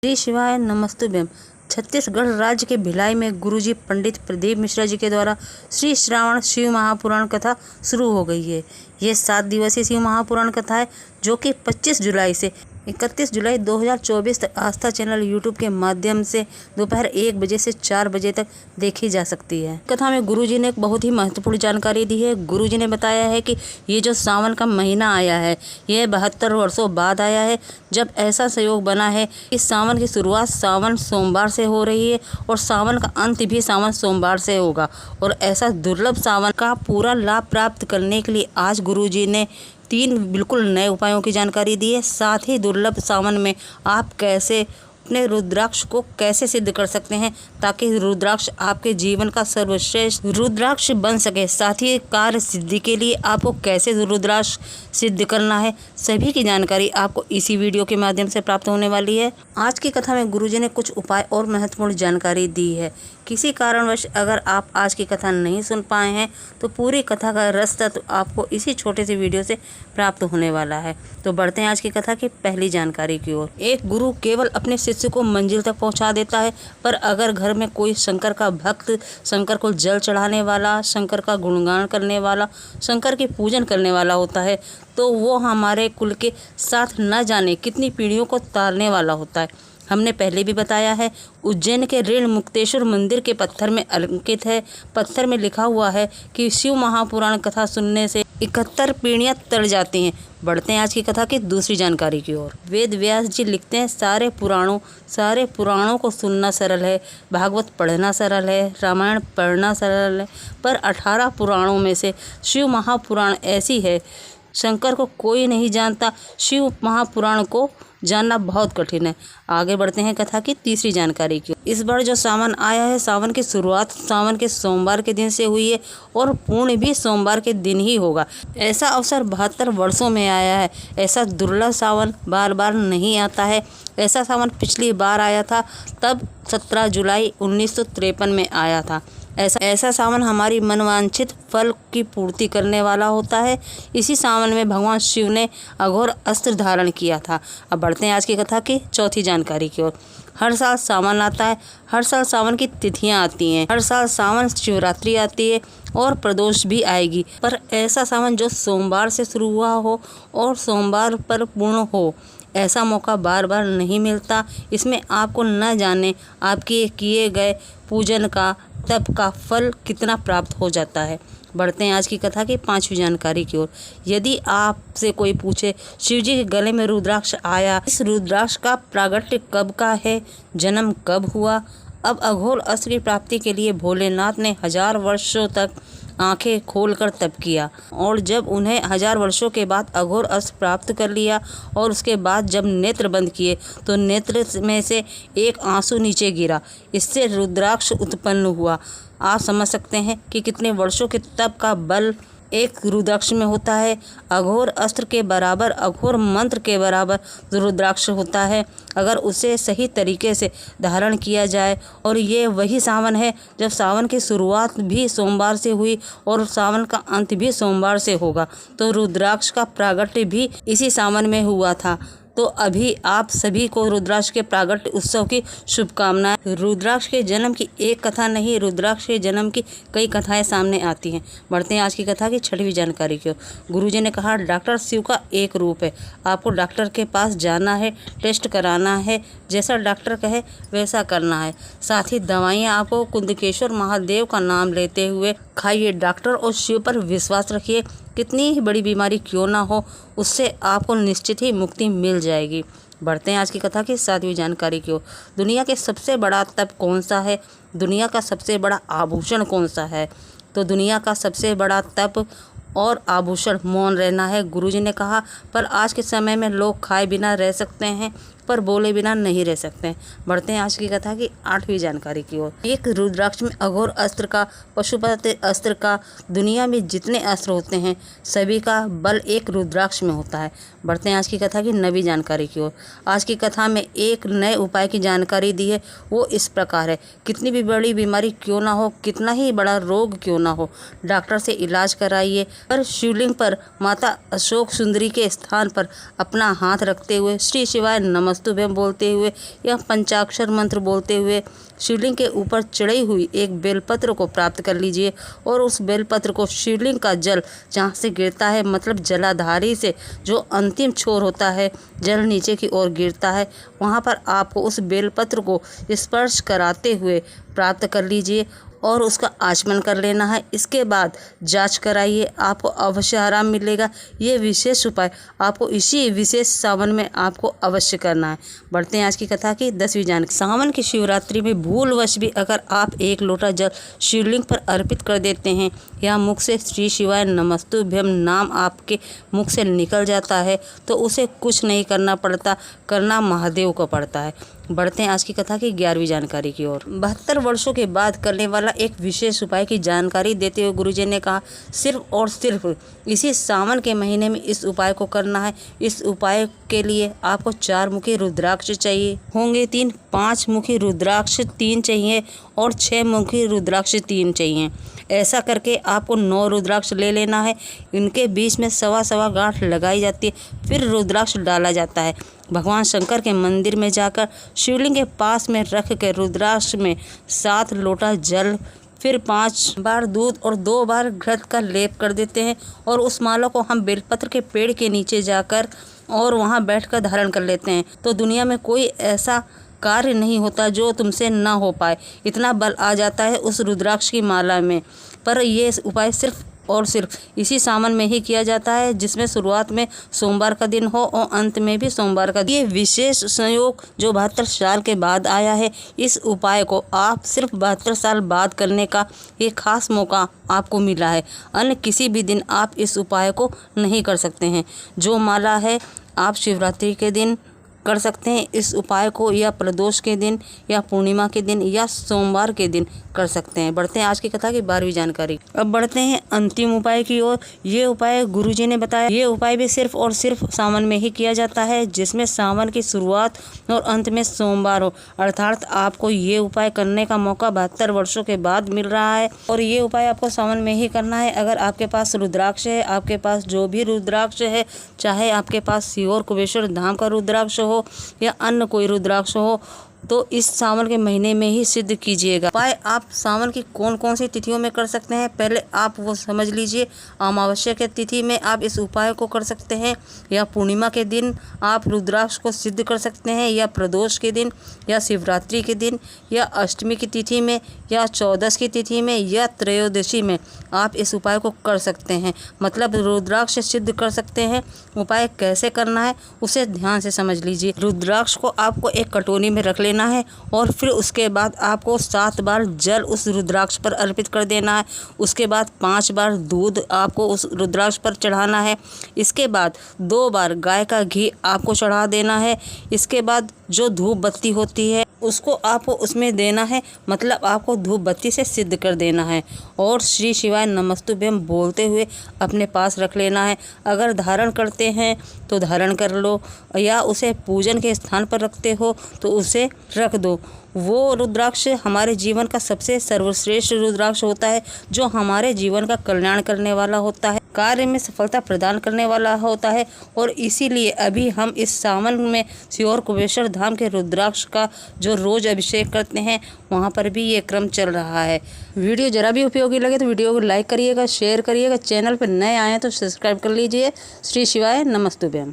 श्री शिवाय नमस्तुभ्यम। छत्तीसगढ़ राज्य के भिलाई में गुरुजी पंडित प्रदीप मिश्रा जी के द्वारा श्री श्रावण शिव महापुराण कथा शुरू हो गई है। ये 7 दिवसीय शिव महापुराण कथा है जो कि 25 जुलाई से 31 जुलाई 2024 तक आस्था चैनल यूट्यूब के माध्यम से दोपहर 1 बजे से 4 बजे तक देखी जा सकती है। कथा में गुरुजी ने एक बहुत ही महत्वपूर्ण जानकारी दी है। गुरुजी ने बताया है कि ये जो सावन का महीना आया है, यह 72 वर्षों बाद आया है, जब ऐसा संयोग बना है कि सावन की शुरुआत सावन सोमवार से हो रही है और सावन का अंत भी सावन सोमवार से होगा। और ऐसा दुर्लभ सावन का पूरा लाभ प्राप्त करने के लिए आज गुरुजी ने 3 बिल्कुल नए उपायों की जानकारी दी है। साथ ही दुर्लभ सावन में आप कैसे अपने रुद्राक्ष को कैसे सिद्ध कर सकते हैं ताकि रुद्राक्ष आपके जीवन का सर्वश्रेष्ठ रुद्राक्ष बन सके। साथ ही कार्य सिद्धि के लिए आपको कैसे रुद्राक्ष सिद्ध करना है, सभी की जानकारी आपको इसी वीडियो के माध्यम से प्राप्त होने वाली है। आज की कथा में गुरुजी ने कुछ उपाय और महत्वपूर्ण जानकारी दी है। किसी कारणवश अगर आप आज की कथा नहीं सुन पाए हैं तो पूरी कथा का रस तत्व आपको इसी छोटे से वीडियो से प्राप्त होने वाला है। तो बढ़ते हैं आज की कथा की पहली जानकारी की ओर। एक गुरु केवल अपने शिष्य को मंजिल तक पहुंचा देता है, पर अगर घर में कोई शंकर का भक्त, शंकर को जल चढ़ाने वाला, शंकर का गुणगान करने वाला, शंकर की पूजन करने वाला होता है तो वो हमारे कुल के साथ न जाने कितनी पीढ़ियों को तारने वाला होता है। हमने पहले भी बताया है, उज्जैन के ऋण मुक्तेश्वर मंदिर के पत्थर में अंकित है, पत्थर में लिखा हुआ है कि शिव महापुराण कथा सुनने से 71 पीढ़ियां तर जाती हैं। बढ़ते हैं आज की कथा की दूसरी जानकारी की ओर। वेद व्यास जी लिखते हैं, सारे पुराणों को सुनना सरल है, भागवत पढ़ना सरल है, रामायण पढ़ना सरल है, पर 18 पुराणों में से शिव महापुराण ऐसी है, शंकर को कोई नहीं जानता, शिव महापुराण को जानना बहुत कठिन है। आगे बढ़ते हैं कथा की तीसरी जानकारी की। इस बार जो सावन आया है, सावन की शुरुआत सावन के सोमवार के दिन से हुई है और पूर्ण भी सोमवार के दिन ही होगा। ऐसा अवसर 72 वर्षों में आया है। ऐसा दुर्लभ सावन बार बार नहीं आता है। ऐसा सावन पिछली बार आया था, तब 17 जुलाई 1953 में आया था। ऐसा सावन हमारी मनवांछित फल की पूर्ति करने वाला होता है। इसी सावन में भगवान शिव ने अघोर अस्त्र धारण किया था। अब बढ़ते हैं आज की कथा की चौथी जानकारी की ओर। हर साल सावन आता है, हर साल सावन की तिथियां आती हैं, हर साल सावन शिवरात्रि आती है और प्रदोष भी आएगी, पर ऐसा सावन जो सोमवार से शुरू हुआ हो और सोमवार पर पूर्ण हो, ऐसा मौका बार बार नहीं मिलता। इसमें आपको न जाने आपके किए गए पूजन का, तप का फल कितना प्राप्त हो जाता है। बढ़ते हैं आज की कथा की 5वीं जानकारी की ओर। यदि आपसे कोई पूछे शिव जी के गले में रुद्राक्ष आया, इस रुद्राक्ष का प्रागट्य कब का है, जन्म कब हुआ? अब अघोर अस्त्र की प्राप्ति के लिए भोलेनाथ ने 1000 वर्षों तक आंखें खोलकर तप किया और जब उन्हें 1000 वर्षों के बाद अघोर अस्त्र प्राप्त कर लिया और उसके बाद जब नेत्र बंद किए तो नेत्र में से एक आंसू नीचे गिरा, इससे रुद्राक्ष उत्पन्न हुआ। आप समझ सकते हैं कि कितने वर्षों के तप का बल एक रुद्राक्ष में होता है। अघोर अस्त्र के बराबर, अघोर मंत्र के बराबर रुद्राक्ष होता है अगर उसे सही तरीके से धारण किया जाए। और ये वही सावन है जब सावन की शुरुआत भी सोमवार से हुई और सावन का अंत भी सोमवार से होगा, तो रुद्राक्ष का प्रागट्य भी इसी सावन में हुआ था। तो अभी आप सभी को रुद्राक्ष के प्रागट्य उत्सव की शुभकामनाएं। रुद्राक्ष के जन्म की एक कथा नहीं, रुद्राक्ष के जन्म की कई कथाएं सामने आती हैं। बढ़ते हैं आज की कथा की 6वीं जानकारी की ओर। गुरुजी ने कहा, डॉक्टर शिव का एक रूप है। आपको डॉक्टर के पास जाना है, टेस्ट कराना है, जैसा डॉक्टर कहे वैसा करना है। साथ ही दवाइयाँ आपको कुंदकेश्वर महादेव का नाम लेते हुए खाइए। डॉक्टर और शिव पर विश्वास रखिए। कितनी ही बड़ी बीमारी क्यों ना हो, उससे आपको निश्चित ही मुक्ति मिल जाएगी। बढ़ते हैं आज की कथा की 7वीं जानकारी की ओर। दुनिया के सबसे बड़ा तप कौन सा है, दुनिया का सबसे बड़ा आभूषण कौन सा है? तो दुनिया का सबसे बड़ा तप और आभूषण मौन रहना है। गुरुजी ने कहा, पर आज के समय में लोग खाए बिना रह सकते हैं पर बोले बिना नहीं रह सकते। बढ़ते हैं आज की कथा की 8वीं जानकारी की ओर। एक रुद्राक्ष में अघोर अस्त्र का, पशुपति अस्त्र का, दुनिया में जितने अस्त्र होते हैं सभी का बल एक रुद्राक्ष में होता है। बढ़ते हैं आज की कथा की 9वीं जानकारी की ओर। आज की कथा में एक नए उपाय की जानकारी दी है, वो इस प्रकार है। कितनी भी बड़ी बीमारी क्यों ना हो, कितना ही बड़ा रोग क्यों ना हो, डॉक्टर से इलाज कराइए। पर शिवलिंग पर माता अशोक सुंदरी के स्थान पर अपना हाथ रखते हुए श्री शिवाय नमस्तुभ्यम नमस्तुभ्यम बोलते हुए या पंचाक्षर मंत्र बोलते हुए शिवलिंग के ऊपर चढ़ी हुई एक बेलपत्र को प्राप्त कर लीजिए और उस बेलपत्र को शिवलिंग का जल जहाँ से गिरता है, मतलब जलाधारी से जो अंतिम छोर होता है, जल नीचे की ओर गिरता है, वहाँ पर आपको उस बेलपत्र को स्पर्श कराते हुए प्राप्त कर लीजिए और उसका आचमन कर लेना है। इसके बाद जांच कराइए, आपको अवश्य आराम मिलेगा। ये विशेष उपाय आपको इसी विशेष सावन में आपको अवश्य करना है। बढ़ते हैं आज की कथा की 10वीं जानकारी। सावन की शिवरात्रि में भूलवश भी अगर आप एक लोटा जल शिवलिंग पर अर्पित कर देते हैं या मुख से श्री शिवाय नमस्तुभ्यम नाम आपके मुख से निकल जाता है तो उसे कुछ नहीं करना पड़ता, करना महादेव को पड़ता है। बढ़ते हैं आज की कथा की 11वीं जानकारी की ओर। 72 वर्षों के बाद करने वाला एक विशेष उपाय की जानकारी देते हुए गुरुजी ने कहा, सिर्फ और सिर्फ इसी सावन के महीने में इस उपाय को करना है। इस उपाय के लिए आपको 4 मुखी रुद्राक्ष चाहिए होंगे, 5 मुखी रुद्राक्ष 3 चाहिए और 6 मुखी रुद्राक्ष 3 चाहिए। ऐसा करके आपको 9 रुद्राक्ष ले लेना है। इनके बीच में सवा गांठ लगाई जाती है, फिर रुद्राक्ष डाला जाता है। भगवान शंकर के मंदिर में जाकर शिवलिंग के पास में रख के रुद्राक्ष में 7 लोटा जल, फिर 5 बार दूध और 2 बार घृत का लेप कर देते हैं और उस माला को हम बेलपत्र के पेड़ के नीचे जाकर और वहां बैठकर धारण कर लेते हैं। तो दुनिया में कोई ऐसा कार्य नहीं होता जो तुमसे ना हो पाए, इतना बल आ जाता है उस रुद्राक्ष की माला में। पर ये उपाय सिर्फ और सिर्फ इसी सावन में ही किया जाता है, जिसमें शुरुआत में सोमवार का दिन हो और अंत में भी सोमवार का दिन। ये विशेष संयोग जो 72 साल के बाद आया है, इस उपाय को आप सिर्फ 72 साल बाद करने का ये खास मौका आपको मिला है। अन्य किसी भी दिन आप इस उपाय को नहीं कर सकते हैं। जो माला है आप शिवरात्रि के दिन कर सकते हैं इस उपाय को, या प्रदोष के दिन या पूर्णिमा के दिन या सोमवार के दिन कर सकते हैं। बढ़ते हैं आज की कथा की 12वीं जानकारी। अब बढ़ते हैं अंतिम उपाय की ओर। ये उपाय गुरुजी ने बताया, ये उपाय भी सिर्फ और सिर्फ सावन में ही किया जाता है, जिसमें सावन की शुरुआत और अंत में सोमवार हो। अर्थात आपको ये उपाय करने का मौका 72 वर्षों के बाद मिल रहा है और ये उपाय आपको सावन में ही करना है। अगर आपके पास रुद्राक्ष है, आपके पास जो भी रुद्राक्ष है, चाहे आपके पास सीहोर कुबेश्वर धाम का रुद्राक्ष हो या अन्य कोई रुद्राक्ष हो, तो इस सावन के महीने में ही सिद्ध कीजिएगा। उपाय आप सावन की कौन कौन सी तिथियों में कर सकते हैं, पहले आप वो समझ लीजिए। अमावस्या के तिथि में आप इस उपाय को कर सकते हैं, या पूर्णिमा के दिन आप रुद्राक्ष को सिद्ध कर सकते हैं, या प्रदोष के दिन, या शिवरात्रि के दिन, या अष्टमी की तिथि में, या 14 की तिथि में, या त्रयोदशी में आप इस उपाय को कर सकते हैं। मतलब रुद्राक्ष सिद्ध कर सकते हैं। उपाय कैसे करना है उसे ध्यान से समझ लीजिए। रुद्राक्ष को आपको एक कटोरी में रख लेना है और फिर उसके बाद आपको 7 बार जल उस रुद्राक्ष पर अर्पित कर देना है। उसके बाद 5 बार दूध आपको उस रुद्राक्ष पर चढ़ाना है। इसके बाद 2 बार गाय का घी आपको चढ़ा देना है। इसके बाद जो धूप बत्ती होती है उसको आपको उसमें देना है, मतलब आपको धूप बत्ती से सिद्ध कर देना है और श्री शिवाय नमस्तुभ्यम बोलते हुए अपने पास रख लेना है। अगर धारण करते हैं तो धारण कर लो, या उसे पूजन के स्थान पर रखते हो तो उसे रख दो। वो रुद्राक्ष हमारे जीवन का सबसे सर्वश्रेष्ठ रुद्राक्ष होता है, जो हमारे जीवन का कल्याण करने वाला होता है, कार्य में सफलता प्रदान करने वाला होता है। और इसीलिए अभी हम इस सावन में सीहोर कुबेश्वर धाम के रुद्राक्ष का जो रोज अभिषेक करते हैं, वहाँ पर भी ये क्रम चल रहा है। वीडियो जरा भी उपयोगी लगे तो वीडियो को लाइक करिएगा, शेयर करिएगा। चैनल पर नए आए हैं तो सब्सक्राइब कर लीजिए। श्री शिवाय नमस्तुभ्यम।